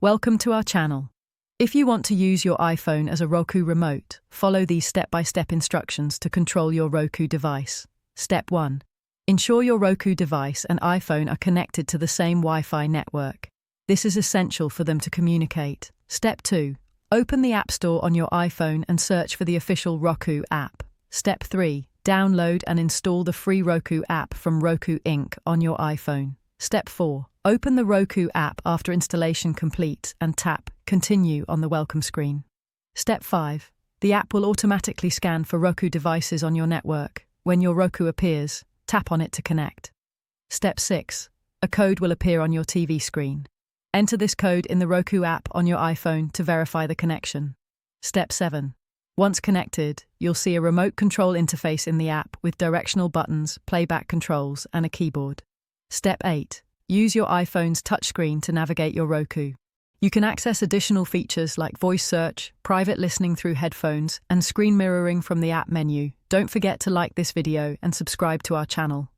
Welcome to our channel. If you want to use your iPhone as a Roku Remote, follow these step-by-step instructions to control your Roku device. Step 1. Ensure your Roku device and iPhone are connected to the same Wi-Fi network. This is essential for them to communicate. Step 2. Open the App Store on your iPhone and search for the official Roku app. Step 3. Download and install the free Roku app from Roku Inc. on your iPhone. Step 4. Open the Roku app after installation complete and tap Continue on the welcome screen. Step 5. The app will automatically scan for Roku devices on your network. When your Roku appears, tap on it to connect. Step 6. A code will appear on your TV screen. Enter this code in the Roku app on your iPhone to verify the connection. Step 7. Once connected, you'll see a remote control interface in the app with directional buttons, playback controls, and a keyboard. Step 8. Use your iPhone's touchscreen to navigate your Roku. You can access additional features like voice search, private listening through headphones, and screen mirroring from the app menu. Don't forget to like this video and subscribe to our channel.